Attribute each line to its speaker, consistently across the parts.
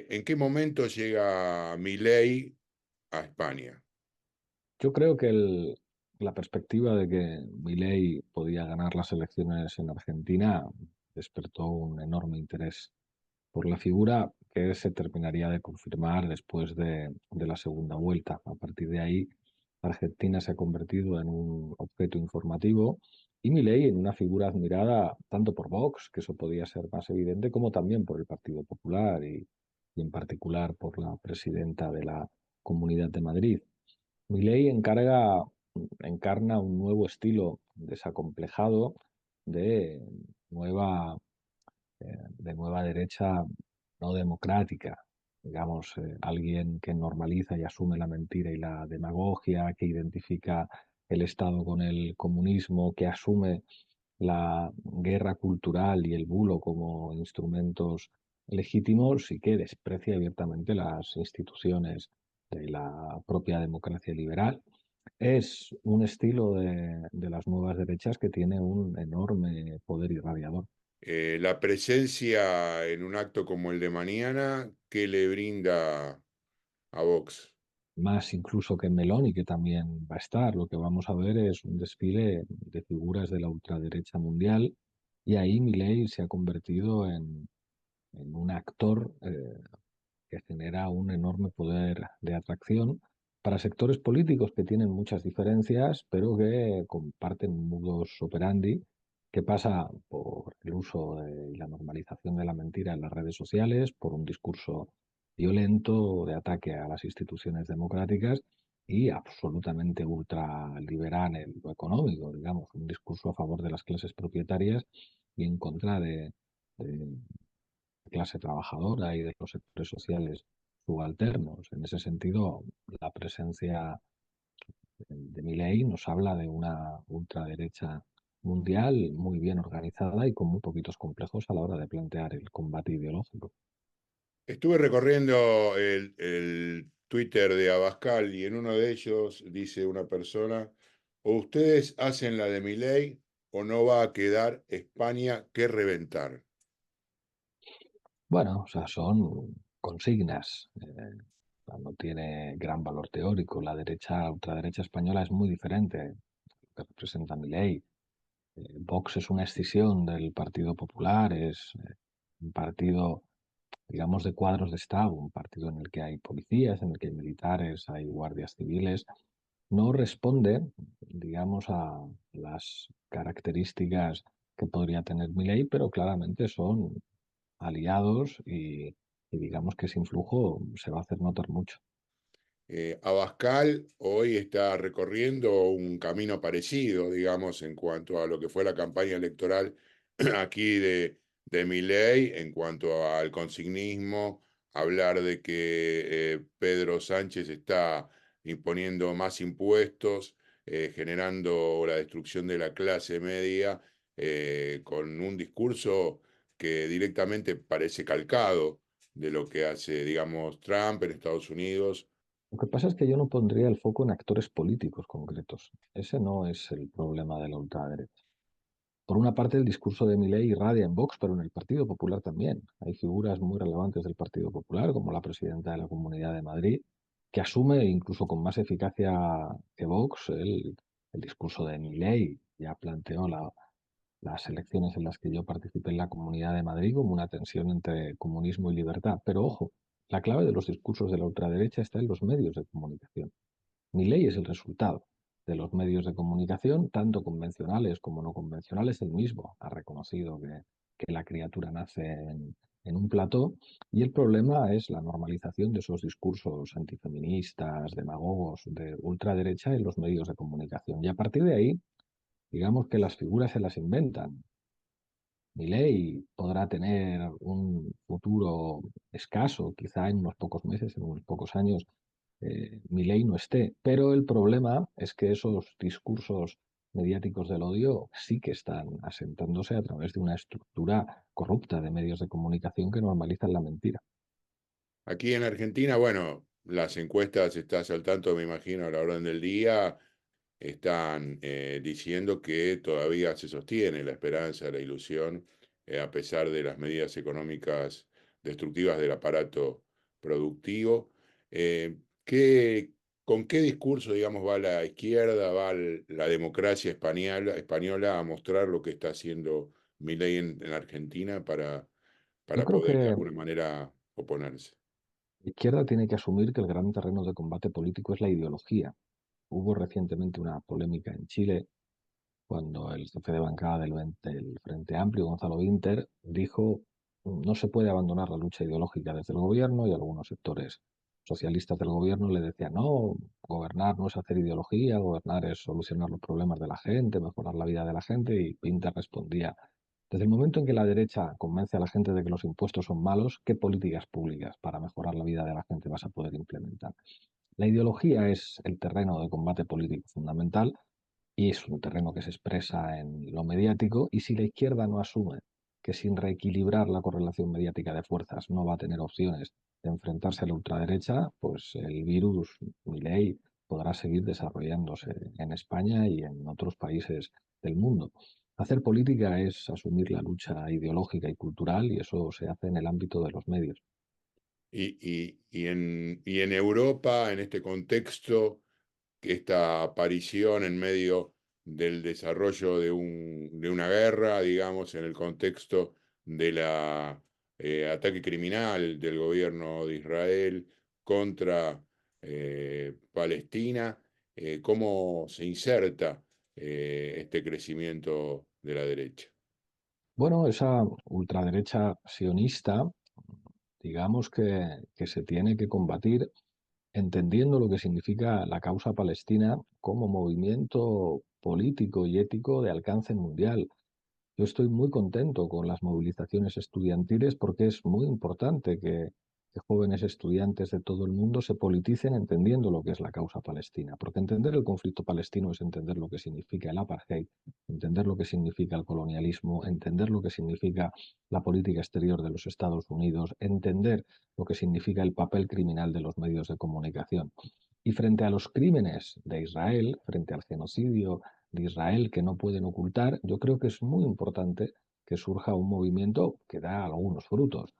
Speaker 1: ¿En qué momento llega Milei a España?
Speaker 2: Yo creo que la perspectiva de que Milei podía ganar las elecciones en Argentina despertó un enorme interés por la figura que se terminaría de confirmar después de la segunda vuelta. A partir de ahí, Argentina se ha convertido en un objeto informativo y Milei en una figura admirada tanto por Vox, que eso podía ser más evidente, como también por el Partido Popular y en particular por la presidenta de la Comunidad de Madrid. Milei encarna un nuevo estilo desacomplejado de nueva, de nueva derecha no democrática. Digamos, alguien que normaliza y asume la mentira y la demagogia, que identifica el Estado con el comunismo, que asume la guerra cultural y el bulo como instrumentos legítimos y que desprecia abiertamente las instituciones de la propia democracia liberal. Es un estilo de las nuevas derechas que tiene un enorme poder irradiador,
Speaker 1: La presencia en un acto como el de mañana, ¿qué le brinda a Vox?
Speaker 2: más incluso que Meloni, que también va a estar. Lo que vamos a ver es un desfile de figuras de la ultraderecha mundial y ahí Milei se ha convertido en un actor que genera un enorme poder de atracción para sectores políticos que tienen muchas diferencias, pero que comparten un modus operandi que pasa por el uso y la normalización de la mentira en las redes sociales, por un discurso violento de ataque a las instituciones democráticas y absolutamente ultraliberal en lo económico, digamos, un discurso a favor de las clases propietarias y en contra de clase trabajadora y de los sectores sociales subalternos. En ese sentido, la presencia de Milei nos habla de una ultraderecha mundial muy bien organizada y con muy poquitos complejos a la hora de plantear el combate ideológico.
Speaker 1: Estuve recorriendo el Twitter de Abascal y en uno de ellos dice una persona, o ustedes hacen la de Milei o no va a quedar España que reventar.
Speaker 2: Bueno, o sea, son consignas. No tiene gran valor teórico. La derecha, ultraderecha española es muy diferente a lo que representa Milei. Vox es una escisión del Partido Popular, es un partido, digamos, de cuadros de Estado, un partido en el que hay policías, en el que hay militares, hay guardias civiles. No responde, digamos, a las características que podría tener Milei, pero claramente son aliados y digamos que ese influjo se va a hacer notar mucho.
Speaker 1: Abascal hoy está recorriendo un camino parecido, digamos, en cuanto a lo que fue la campaña electoral aquí de Milei, en cuanto al consignismo, hablar de que Pedro Sánchez está imponiendo más impuestos, generando la destrucción de la clase media, con un discurso que directamente parece calcado de lo que hace, digamos, Trump en Estados Unidos.
Speaker 2: Lo que pasa es que yo no pondría el foco en actores políticos concretos. Ese no es el problema de la ultraderecha. Por una parte, el discurso de Milei irradia en Vox, pero en el Partido Popular también. Hay figuras muy relevantes del Partido Popular, como la presidenta de la Comunidad de Madrid, que asume incluso con más eficacia que Vox el discurso de Milei. Ya planteó las elecciones en las que yo participé en la Comunidad de Madrid como una tensión entre comunismo y libertad. Pero ojo, la clave de los discursos de la ultraderecha está en los medios de comunicación. Mi ley es el resultado de los medios de comunicación, tanto convencionales como no convencionales. Él mismo ha reconocido que la criatura nace en un plató y el problema es la normalización de esos discursos antifeministas, demagogos, de ultraderecha en los medios de comunicación. Y a partir de ahí, digamos que las figuras se las inventan. Milei podrá tener un futuro escaso, quizá en unos pocos meses, en unos pocos años, Milei no esté. Pero el problema es que esos discursos mediáticos del odio sí que están asentándose a través de una estructura corrupta de medios de comunicación que normalizan la mentira.
Speaker 1: Aquí en Argentina, bueno, las encuestas, estás al tanto, me imagino, a la orden del día, están diciendo que todavía se sostiene la esperanza, la ilusión, a pesar de las medidas económicas destructivas del aparato productivo. ¿Qué, con qué discurso, digamos, va la izquierda, va la democracia española a mostrar lo que está haciendo Milei en Argentina
Speaker 2: Yo
Speaker 1: para
Speaker 2: creo que
Speaker 1: poder de
Speaker 2: la
Speaker 1: alguna manera oponerse?
Speaker 2: izquierda tiene que asumir que el gran terreno de combate político es la ideología. Hubo recientemente una polémica en Chile cuando el jefe de bancada del Frente Amplio, Gonzalo Winter, dijo no se puede abandonar la lucha ideológica desde el gobierno y algunos sectores socialistas del gobierno le decían no, gobernar no es hacer ideología, gobernar es solucionar los problemas de la gente, mejorar la vida de la gente y Winter respondía desde el momento en que la derecha convence a la gente de que los impuestos son malos, ¿qué políticas públicas para mejorar la vida de la gente vas a poder implementar? La ideología es el terreno de combate político fundamental y es un terreno que se expresa en lo mediático y si la izquierda no asume que sin reequilibrar la correlación mediática de fuerzas no va a tener opciones de enfrentarse a la ultraderecha, pues el virus Milei podrá seguir desarrollándose en España y en otros países del mundo. Hacer política es asumir la lucha ideológica y cultural y eso se hace en el ámbito de los medios.
Speaker 1: Y en Europa, en este contexto, esta aparición en medio del desarrollo de una guerra, digamos, en el contexto de la ataque criminal del gobierno de Israel contra Palestina, ¿cómo se inserta este crecimiento de la derecha?
Speaker 2: Bueno, esa ultraderecha sionista, digamos que se tiene que combatir entendiendo lo que significa la causa palestina como movimiento político y ético de alcance mundial. Yo estoy muy contento con las movilizaciones estudiantiles porque es muy importante que jóvenes estudiantes de todo el mundo se politicen entendiendo lo que es la causa palestina, porque entender el conflicto palestino es entender lo que significa el apartheid, entender lo que significa el colonialismo, entender lo que significa la política exterior de los Estados Unidos, entender lo que significa el papel criminal de los medios de comunicación. Y frente a los crímenes de Israel, frente al genocidio de Israel que no pueden ocultar, yo creo que es muy importante que surja un movimiento que da algunos frutos.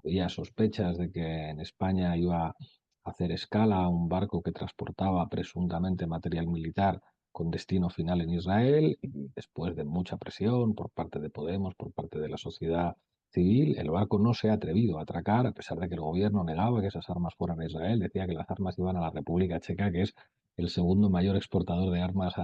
Speaker 2: Había sospechas de que en España iba a hacer escala un barco que transportaba presuntamente material militar con destino final en Israel y después de mucha presión por parte de Podemos, por parte de la sociedad civil, el barco no se ha atrevido a atracar a pesar de que el gobierno negaba que esas armas fueran a Israel, decía que las armas iban a la República Checa, que es el segundo mayor exportador de armas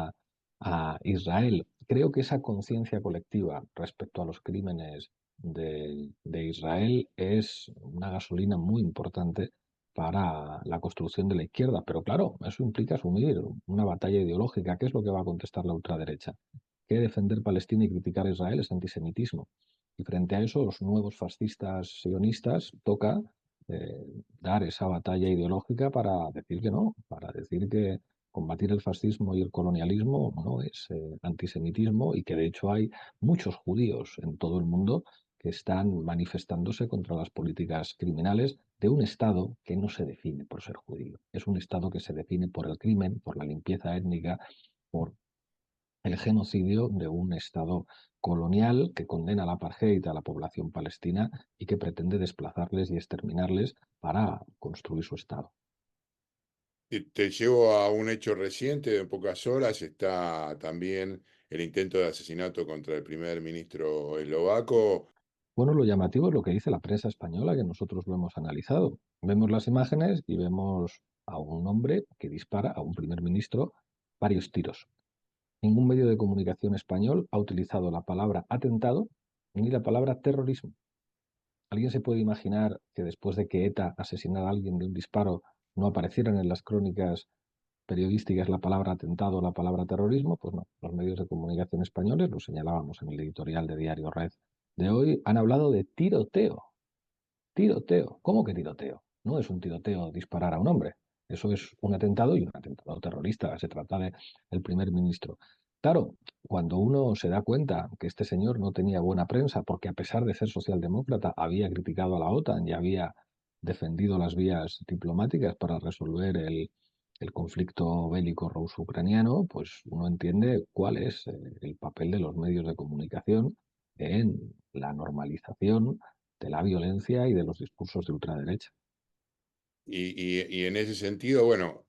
Speaker 2: a Israel. Creo que esa conciencia colectiva respecto a los crímenes de Israel es una gasolina muy importante para la construcción de la izquierda. Pero claro, eso implica asumir una batalla ideológica. ¿Qué es lo que va a contestar la ultraderecha? Que defender Palestina y criticar a Israel es antisemitismo. Y frente a eso, los nuevos fascistas sionistas toca eh, dar esa batalla ideológica para decir que no, para decir que combatir el fascismo y el colonialismo no es antisemitismo y que de hecho hay muchos judíos en todo el mundo que están manifestándose contra las políticas criminales de un Estado que no se define por ser judío. Es un Estado que se define por el crimen, por la limpieza étnica, por el genocidio de un Estado colonial que condena al apartheid a la población palestina y que pretende desplazarles y exterminarles para construir su Estado.
Speaker 1: Te llevo a un hecho reciente de pocas horas, está también el intento de asesinato contra el primer ministro eslovaco.
Speaker 2: Bueno, lo llamativo es lo que dice la prensa española, que nosotros lo hemos analizado. Vemos las imágenes y vemos a un hombre que dispara a un primer ministro varios tiros. Ningún medio de comunicación español ha utilizado la palabra atentado ni la palabra terrorismo. ¿Alguien se puede imaginar que después de que ETA asesinara a alguien de un disparo no aparecieran en las crónicas periodísticas la palabra atentado o la palabra terrorismo? Pues no, los medios de comunicación españoles, lo señalábamos en el editorial de Diario Red de hoy, han hablado de tiroteo. Tiroteo. ¿Cómo que tiroteo? No es un tiroteo disparar a un hombre. Eso es un atentado y un atentado terrorista. Se trata de el primer ministro. Claro, cuando uno se da cuenta que este señor no tenía buena prensa porque a pesar de ser socialdemócrata había criticado a la OTAN y había defendido las vías diplomáticas para resolver el conflicto bélico ruso-ucraniano, pues uno entiende cuál es el papel de los medios de comunicación en la normalización de la violencia y de los discursos de ultraderecha.
Speaker 1: y en ese sentido, bueno,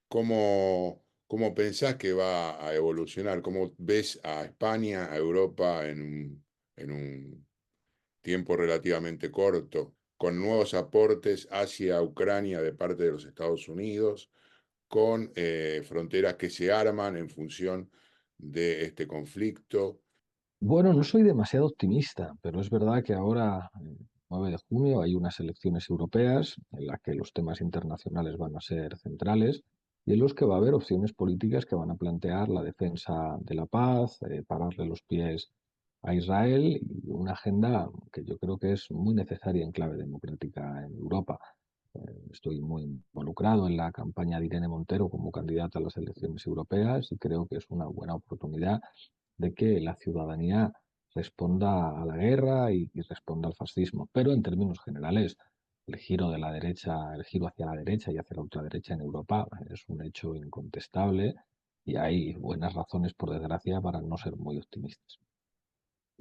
Speaker 1: ¿cómo pensás que va a evolucionar? ¿Cómo ves a España, a Europa en un tiempo relativamente corto, con nuevos aportes hacia Ucrania de parte de los Estados Unidos, con fronteras que se arman en función de este conflicto?
Speaker 2: Bueno, no soy demasiado optimista, pero es verdad que ahora, el 9 de junio, hay unas elecciones europeas en las que los temas internacionales van a ser centrales y en los que va a haber opciones políticas que van a plantear la defensa de la paz, pararle los pies a Israel y una agenda que yo creo que es muy necesaria en clave democrática en Europa. Estoy muy involucrado en la campaña de Irene Montero como candidata a las elecciones europeas y creo que es una buena oportunidad de que la ciudadanía responda a la guerra y responda al fascismo. Pero en términos generales, el giro de la derecha, el giro hacia la derecha y hacia la ultraderecha en Europa es un hecho incontestable y hay buenas razones, por desgracia, para no ser muy optimistas.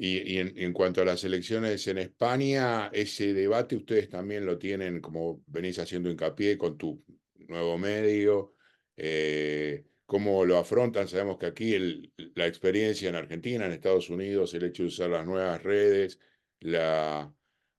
Speaker 1: Y en cuanto a las elecciones en España, ese debate ustedes también lo tienen, como venís haciendo hincapié con tu nuevo medio. ¿Cómo lo afrontan? Sabemos que aquí la experiencia en Argentina, en Estados Unidos, el hecho de usar las nuevas redes, la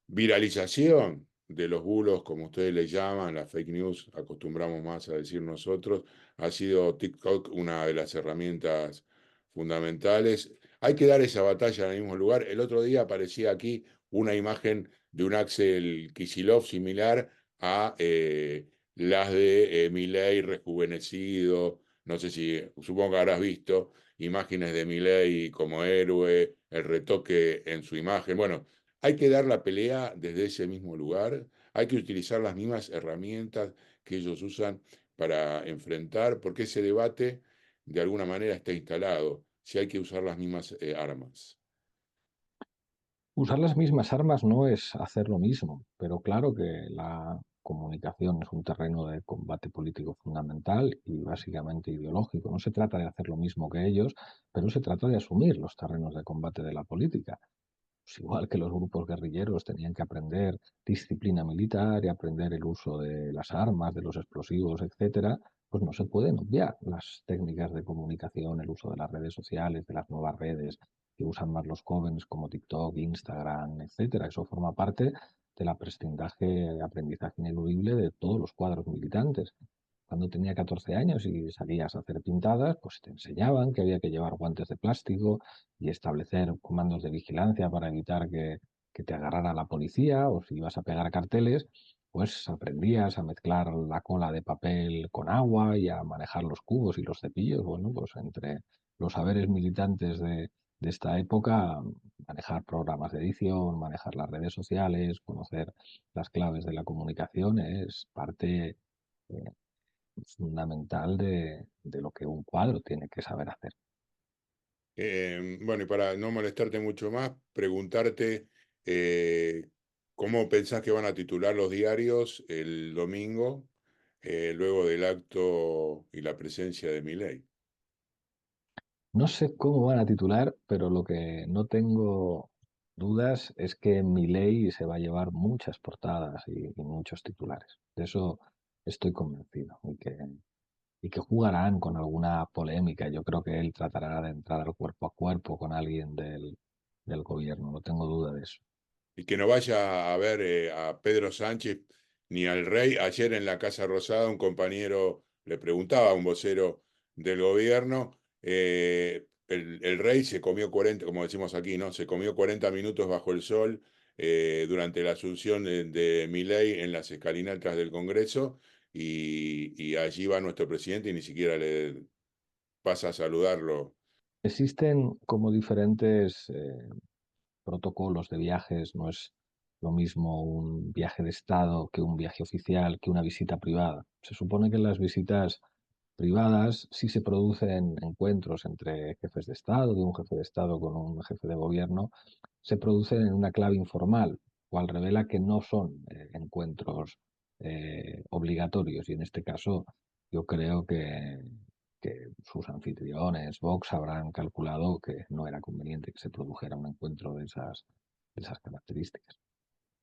Speaker 1: viralización de los bulos, como ustedes les llaman, las fake news, acostumbramos más a decir nosotros, ha sido TikTok una de las herramientas fundamentales. Hay que dar esa batalla en el mismo lugar. El otro día aparecía aquí una imagen de un Axel Kicillof similar a las de Milei rejuvenecido. No sé si, supongo que habrás visto imágenes de Milei como héroe, el retoque en su imagen. Bueno, hay que dar la pelea desde ese mismo lugar. Hay que utilizar las mismas herramientas que ellos usan para enfrentar, porque ese debate de alguna manera está instalado, si hay que usar las mismas armas.
Speaker 2: Usar las mismas armas no es hacer lo mismo, pero claro que la comunicación es un terreno de combate político fundamental y básicamente ideológico. No se trata de hacer lo mismo que ellos, pero se trata de asumir los terrenos de combate de la política. Pues igual que los grupos guerrilleros tenían que aprender disciplina militar y aprender el uso de las armas, de los explosivos, etcétera, pues no se pueden obviar las técnicas de comunicación, el uso de las redes sociales, de las nuevas redes que usan más los jóvenes como TikTok, Instagram, etcétera. Eso forma parte del aprendizaje ineludible de todos los cuadros militantes. Cuando tenía 14 años y salías a hacer pintadas, pues te enseñaban que había que llevar guantes de plástico y establecer comandos de vigilancia para evitar que te agarrara la policía, o si ibas a pegar carteles, pues aprendías a mezclar la cola de papel con agua y a manejar los cubos y los cepillos. Bueno, pues entre los saberes militantes de esta época, manejar programas de edición, manejar las redes sociales, conocer las claves de la comunicación es parte fundamental de lo que un cuadro tiene que saber hacer.
Speaker 1: Bueno, y para no molestarte mucho más, preguntarte eh, cómo pensás que van a titular los diarios el domingo, luego del acto y la presencia de Milei.
Speaker 2: No sé cómo van a titular, pero lo que no tengo dudas es que Milei se va a llevar muchas portadas y muchos titulares. De eso estoy convencido y que jugarán con alguna polémica. Yo creo que él tratará de entrar al cuerpo a cuerpo con alguien del gobierno, no tengo duda de eso.
Speaker 1: Y que no vaya a ver a Pedro Sánchez ni al rey. Ayer en la Casa Rosada un compañero le preguntaba a un vocero del gobierno, el rey se comió 40, como decimos aquí, ¿no? Se comió 40 minutos bajo el sol durante la asunción de Milei en las escalinatas del Congreso y allí va nuestro presidente y ni siquiera le pasa a saludarlo.
Speaker 2: Existen como diferentes protocolos de viajes, no es lo mismo un viaje de Estado que un viaje oficial, que una visita privada. Se supone que en las visitas privadas sí se producen encuentros entre jefes de Estado, de un jefe de Estado con un jefe de gobierno, se producen en una clave informal, cual revela que no son encuentros obligatorios. Y en este caso yo creo que sus anfitriones, Vox, habrán calculado que no era conveniente que se produjera un encuentro de esas características.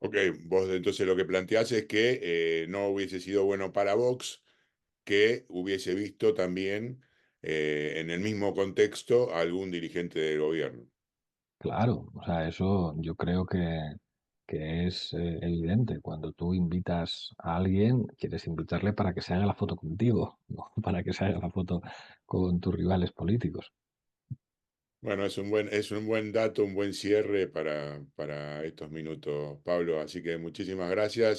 Speaker 1: Ok, vos entonces lo que planteás es que no hubiese sido bueno para Vox que hubiese visto también en el mismo contexto a algún dirigente del gobierno.
Speaker 2: Claro, o sea, eso yo creo que es evidente. Cuando tú invitas a alguien, quieres invitarle para que se haga la foto contigo, no para que se haga la foto con tus rivales políticos.
Speaker 1: Bueno, es un buen dato, un buen cierre para estos minutos, Pablo. Así que muchísimas gracias.